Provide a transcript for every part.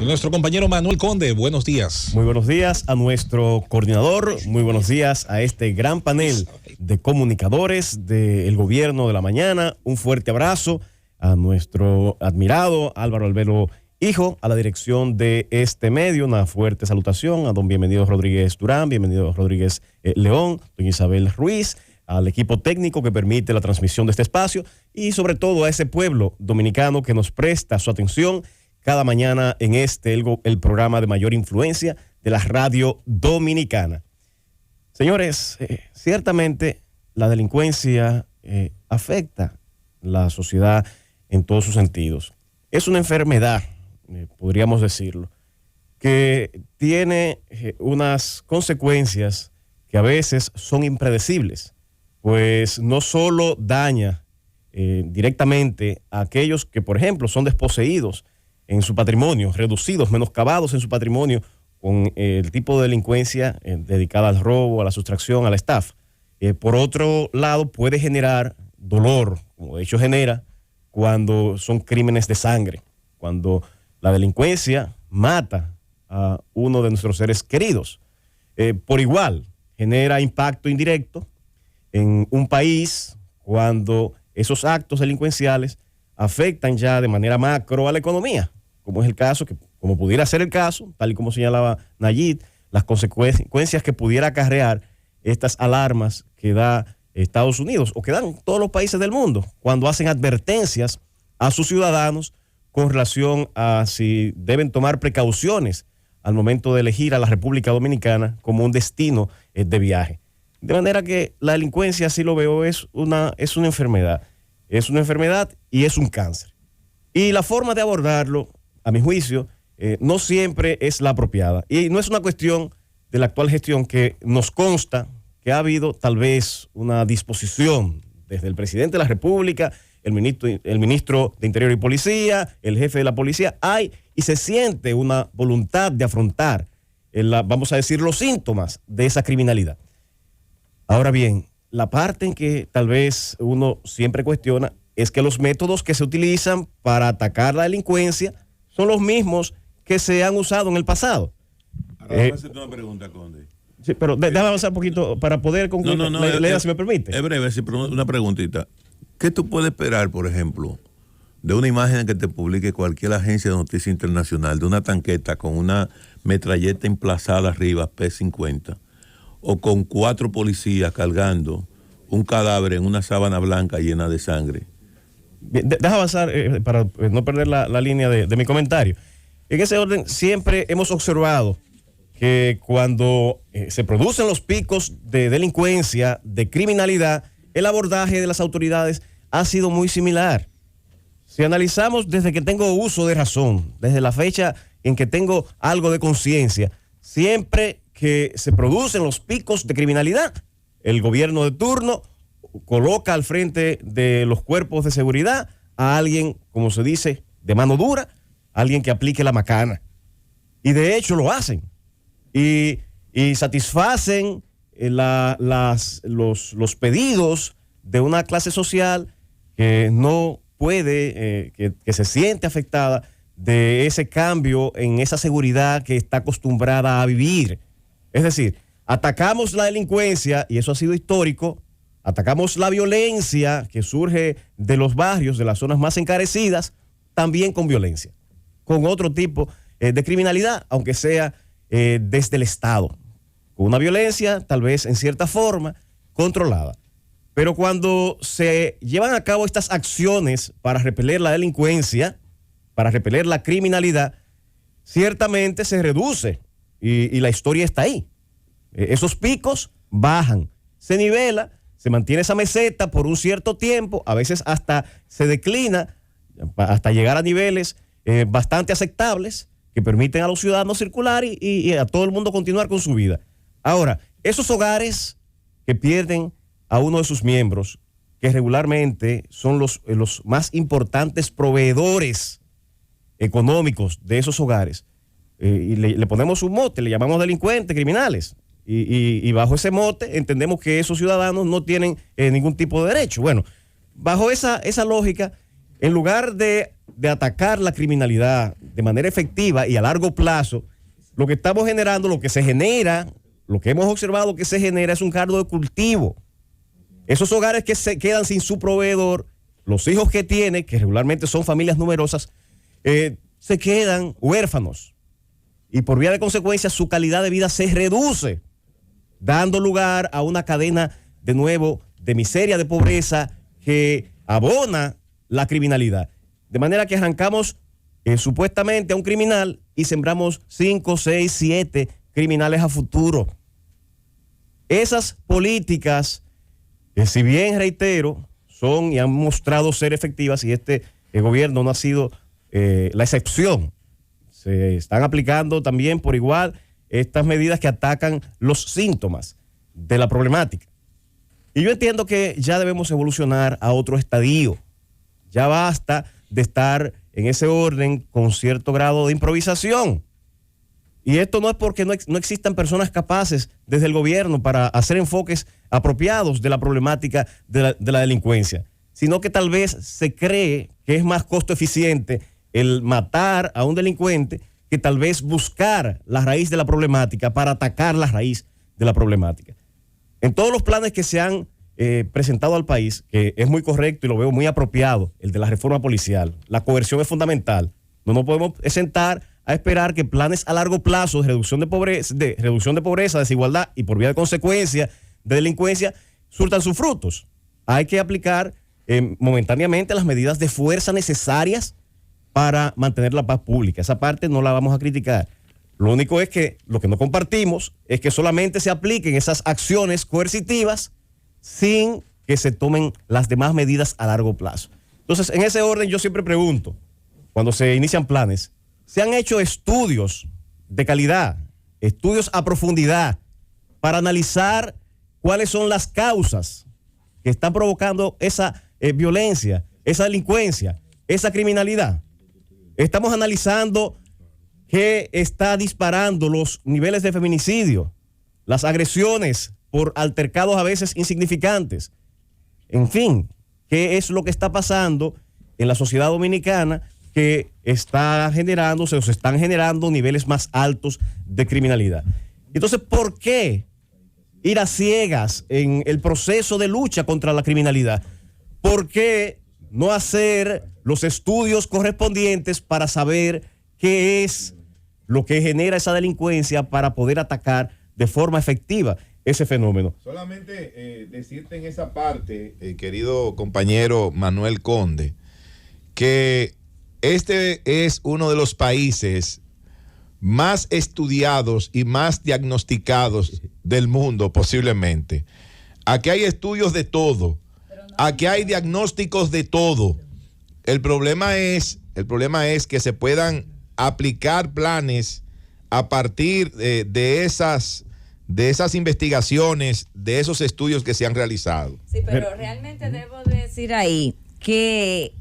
Nuestro compañero Manuel Conde, buenos días. Muy buenos días a nuestro coordinador, muy buenos días a este gran panel de comunicadores del Gobierno de la Mañana. Un fuerte abrazo a nuestro admirado Álvaro Albelo Hijo, a la dirección de este medio. Una fuerte salutación a don Bienvenido Rodríguez Durán, Bienvenido Rodríguez León, doña Isabel Ruiz, al equipo técnico que permite la transmisión de este espacio y sobre todo a ese pueblo dominicano que nos presta su atención cada mañana en el programa de mayor influencia de la radio dominicana. Señores, ciertamente la delincuencia afecta la sociedad en todos sus sentidos. Es una enfermedad, podríamos decirlo, que tiene unas consecuencias que a veces son impredecibles, pues no solo daña directamente a aquellos que, por ejemplo, son desposeídos en su patrimonio, reducidos, menoscabados en su patrimonio con el tipo de delincuencia dedicada al robo, a la sustracción, a la estafa. Por otro lado, puede generar dolor, como de hecho genera cuando son crímenes de sangre, cuando la delincuencia mata a uno de nuestros seres queridos. Por igual, genera impacto indirecto en un país cuando esos actos delincuenciales afectan ya de manera macro a la economía, como es el caso, como pudiera ser el caso, tal y como señalaba Nayib, las consecuencias que pudiera acarrear estas alarmas que da Estados Unidos o que dan todos los países del mundo cuando hacen advertencias a sus ciudadanos con relación a si deben tomar precauciones al momento de elegir a la República Dominicana como un destino de viaje. De manera que la delincuencia, así lo veo, es una enfermedad. Es una enfermedad y es un cáncer. Y la forma de abordarlo, a mi juicio, no siempre es la apropiada. Y no es una cuestión de la actual gestión, que nos consta que ha habido tal vez una disposición desde el presidente de la República, el ministro de Interior y Policía, el jefe de la policía, y se siente una voluntad de afrontar, vamos a decir, los síntomas de esa criminalidad. Ahora bien, la parte en que tal vez uno siempre cuestiona es que los métodos que se utilizan para atacar la delincuencia son los mismos que se han usado en el pasado. Ahora voy a hacerte una pregunta, Conde. Sí, pero déjame avanzar un poquito para poder concluir. No, si me permite. Es breve, sí, pero una preguntita. ¿Qué tú puedes esperar, por ejemplo, de una imagen que te publique cualquier agencia de noticia internacional, de una tanqueta con una metralleta emplazada arriba, P-50, o con 4 policías cargando un cadáver en una sábana blanca llena de sangre? Bien, deja avanzar para no perder la línea de mi comentario. En ese orden, siempre hemos observado que cuando se producen los picos de delincuencia, de criminalidad, el abordaje de las autoridades ha sido muy similar. Si analizamos desde que tengo uso de razón, desde la fecha en que tengo algo de conciencia, siempre que se producen los picos de criminalidad, el gobierno de turno coloca al frente de los cuerpos de seguridad a alguien, como se dice, de mano dura, alguien que aplique la macana. Y de hecho lo hacen. Y satisfacen los pedidos de una clase social que no puede, que se siente afectada de ese cambio en esa seguridad que está acostumbrada a vivir. Es decir, atacamos la delincuencia, y eso ha sido histórico, atacamos la violencia que surge de los barrios, de las zonas más encarecidas, también con violencia, con otro tipo de criminalidad, aunque sea desde el Estado, con una violencia tal vez en cierta forma controlada. Pero cuando se llevan a cabo estas acciones para repeler la delincuencia, para repeler la criminalidad, ciertamente se reduce y la historia está ahí. Esos picos bajan, se nivela, se mantiene esa meseta por un cierto tiempo, a veces hasta se declina, hasta llegar a niveles bastante aceptables que permiten a los ciudadanos circular y a todo el mundo continuar con su vida. Ahora, esos hogares que pierden a uno de sus miembros, que regularmente son los más importantes proveedores económicos de esos hogares, y le ponemos un mote, le llamamos delincuentes, criminales, y bajo ese mote entendemos que esos ciudadanos no tienen ningún tipo de derecho. Bueno, bajo esa lógica, en lugar de de atacar la criminalidad de manera efectiva y a largo plazo, lo que estamos generando, lo que se genera, lo que hemos observado que se genera es un caldo de cultivo. Esos hogares que se quedan sin su proveedor, los hijos que tienen, que regularmente son familias numerosas, se quedan huérfanos. Y por vía de consecuencia su calidad de vida se reduce, dando lugar a una cadena de nuevo de miseria, de pobreza, que abona la criminalidad. De manera que arrancamos supuestamente a un criminal y sembramos 5, 6, 7 criminales a futuro. Esas políticas, si bien reitero, son y han mostrado ser efectivas, y este gobierno no ha sido la excepción. Se están aplicando también por igual estas medidas que atacan los síntomas de la problemática. Y yo entiendo que ya debemos evolucionar a otro estadio. Ya basta de estar en ese orden con cierto grado de improvisación. Y esto no es porque no existan personas capaces desde el gobierno para hacer enfoques apropiados de la problemática de la delincuencia, sino que tal vez se cree que es más costo eficiente el matar a un delincuente que tal vez buscar la raíz de la problemática para atacar la raíz de la problemática. En todos los planes que se han presentado al país, que es muy correcto y lo veo muy apropiado, el de la reforma policial, la coerción es fundamental. No nos podemos sentar a esperar que planes a largo plazo de reducción de pobreza, desigualdad y por vía de consecuencia de delincuencia surtan sus frutos. Hay que aplicar momentáneamente las medidas de fuerza necesarias para mantener la paz pública. Esa parte no la vamos a criticar. Lo único es que lo que no compartimos es que solamente se apliquen esas acciones coercitivas sin que se tomen las demás medidas a largo plazo. Entonces, en ese orden yo siempre pregunto, cuando se inician planes, ¿se han hecho estudios de calidad, estudios a profundidad para analizar cuáles son las causas que están provocando esa violencia, esa delincuencia, esa criminalidad? Estamos analizando qué está disparando los niveles de feminicidio, las agresiones por altercados a veces insignificantes. En fin, ¿qué es lo que está pasando en la sociedad dominicana que está generándose o se están generando niveles más altos de criminalidad? Entonces, ¿por qué ir a ciegas en el proceso de lucha contra la criminalidad? ¿Por qué no hacer los estudios correspondientes para saber qué es lo que genera esa delincuencia para poder atacar de forma efectiva ese fenómeno? Solamente decirte en esa parte, querido compañero Manuel Conde, que este es uno de los países más estudiados y más diagnosticados del mundo, posiblemente. Aquí hay estudios de todo, aquí hay diagnósticos de todo. El problema es que se puedan aplicar planes a partir de esas investigaciones, de esos estudios que se han realizado. Sí, pero realmente debo decir ahí que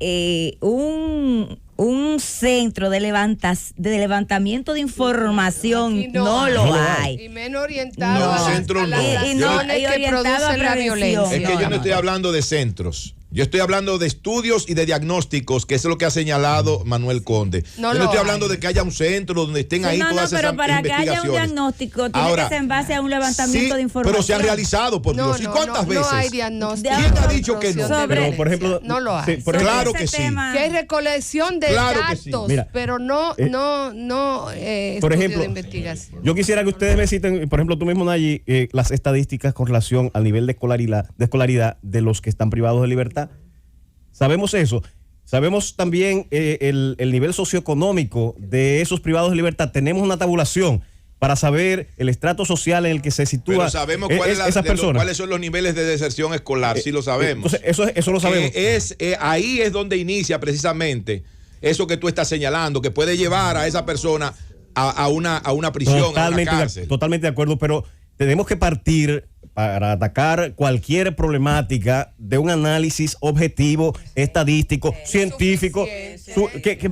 un centro de levantamiento de información no lo hay. Y menos orientado No, a centro no. acciones que orientado a producen la prevención. violencia. Es que yo no estoy hablando de centros. Yo estoy hablando de estudios y de diagnósticos, que eso es lo que ha señalado Manuel Conde. No yo no lo estoy hay. hablando de que haya un centro donde estén ahí todas esas pero para que investigaciones. haya un diagnóstico tiene Ahora, que ser en base a un levantamiento sí, de información. pero se han realizado, por Dios. ¿Y cuántas veces? No hay diagnóstico. ¿Quién ha dicho que no? Sobre- Pero, por ejemplo, no lo hay. sí, por Sobre Claro ese que sí. tema- Que hay recolección de Claro que sí. datos, Mira, pero no por estudio ejemplo, de investigación. yo quisiera que ustedes me citen, por ejemplo, tú mismo, Nayi, las estadísticas con relación al nivel de escolaridad de los que están privados de libertad. Sabemos eso. Sabemos también el nivel socioeconómico de esos privados de libertad. Tenemos una tabulación para saber el estrato social en el que se sitúa. Pero sabemos esas personas. cuáles son los niveles de deserción escolar, sí lo sabemos. Entonces, eso lo sabemos. Ahí es donde inicia precisamente eso que tú estás señalando, que puede llevar a esa persona a una prisión, a una cárcel. Totalmente de acuerdo, pero tenemos que partir para atacar cualquier problemática de un análisis objetivo, estadístico, científico,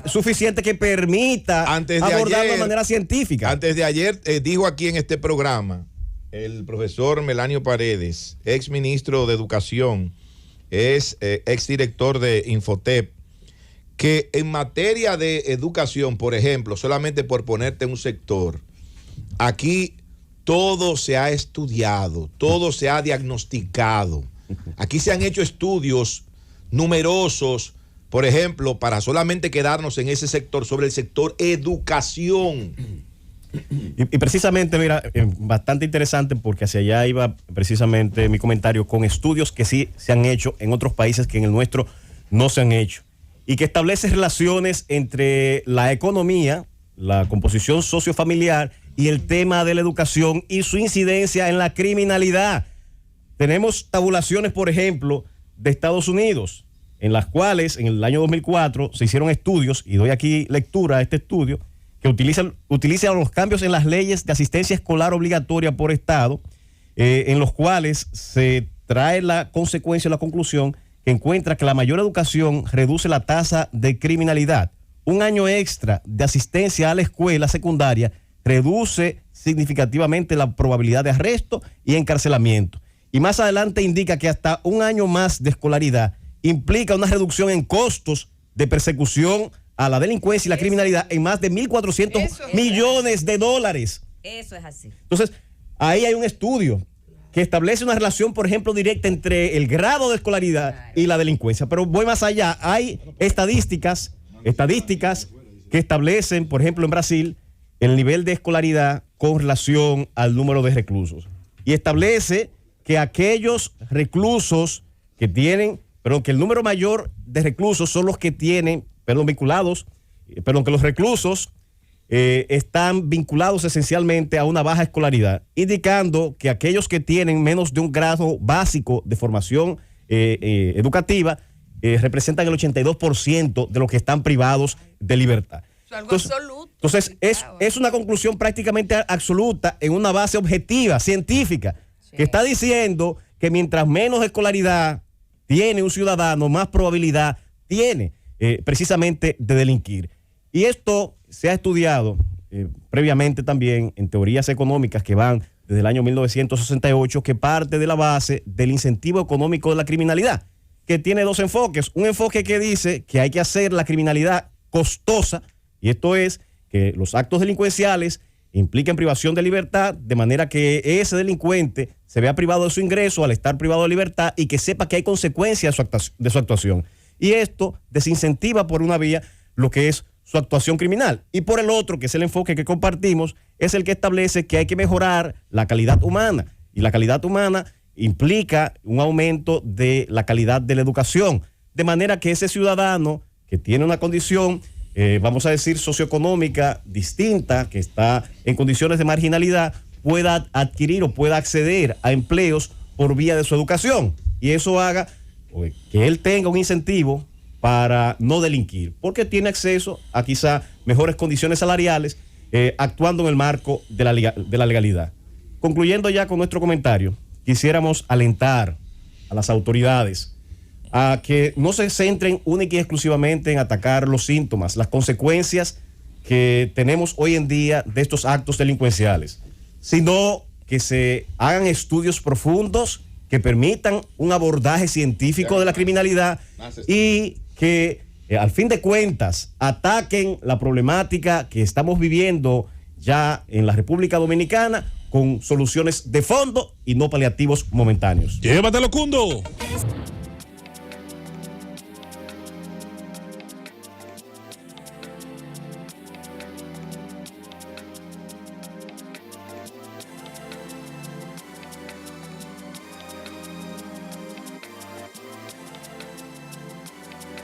suficiente que permita abordarlo de manera científica. Antes de ayer dijo aquí en este programa el profesor Melanio Paredes, ex ministro de Educación, es ex director de Infotep, que en materia de educación, por ejemplo, solamente por ponerte un sector, aquí todo se ha estudiado, todo se ha diagnosticado. Aquí se han hecho estudios numerosos, por ejemplo, para solamente quedarnos en ese sector, sobre el sector educación. Y precisamente, mira, bastante interesante porque hacia allá iba precisamente mi comentario, con estudios que sí se han hecho en otros países que en el nuestro no se han hecho, y que establece relaciones entre la economía, la composición sociofamiliar y el tema de la educación y su incidencia en la criminalidad. Tenemos tabulaciones, por ejemplo, de Estados Unidos, en las cuales en el año 2004 se hicieron estudios, y doy aquí lectura a este estudio, que utilizan los cambios en las leyes de asistencia escolar obligatoria por estado, en los cuales se trae la consecuencia, la conclusión, que encuentra que la mayor educación reduce la tasa de criminalidad. Un año extra de asistencia a la escuela secundaria reduce significativamente la probabilidad de arresto y encarcelamiento. Y más adelante indica que hasta un año más de escolaridad implica una reducción en costos de persecución a la delincuencia y la criminalidad en más de 1.400 millones de dólares. Eso es así. Entonces, ahí hay un estudio que establece una relación, por ejemplo, directa entre el grado de escolaridad y la delincuencia. Pero voy más allá. Hay estadísticas que establecen, por ejemplo, en Brasil, el nivel de escolaridad con relación al número de reclusos. Y establece que aquellos reclusos que tienen, que el número mayor de reclusos son los que tienen, que los reclusos están vinculados esencialmente a una baja escolaridad, indicando que aquellos que tienen menos de un grado básico de formación educativa representan el 82% de los que están privados de libertad. Entonces es una conclusión prácticamente absoluta en una base objetiva, científica, que está diciendo que mientras menos escolaridad tiene un ciudadano, más probabilidad tiene precisamente de delinquir. Y esto se ha estudiado previamente también en teorías económicas que van desde el año 1968, que parte de la base del incentivo económico de la criminalidad, que tiene dos enfoques. Un enfoque que dice que hay que hacer la criminalidad costosa, y esto es que los actos delincuenciales impliquen privación de libertad, de manera que ese delincuente se vea privado de su ingreso al estar privado de libertad y que sepa que hay consecuencias de su actuación. Y esto desincentiva por una vía lo que es su actuación criminal. Y por el otro, que es el enfoque que compartimos, es el que establece que hay que mejorar la calidad humana. Y la calidad humana implica un aumento de la calidad de la educación. De manera que ese ciudadano que tiene una condición, vamos a decir, socioeconómica distinta, que está en condiciones de marginalidad, pueda adquirir o pueda acceder a empleos por vía de su educación. Y eso haga que él tenga un incentivo para no delinquir, porque tiene acceso a quizá mejores condiciones salariales, actuando en el marco de la legalidad. Concluyendo ya con nuestro comentario, quisiéramos alentar a las autoridades a que no se centren única y exclusivamente en atacar los síntomas, las consecuencias que tenemos hoy en día de estos actos delincuenciales, sino que se hagan estudios profundos que permitan un abordaje científico de la criminalidad y que al fin de cuentas ataquen la problemática que estamos viviendo ya en la República Dominicana con soluciones de fondo y no paliativos momentáneos. Llévatelo, Cundo.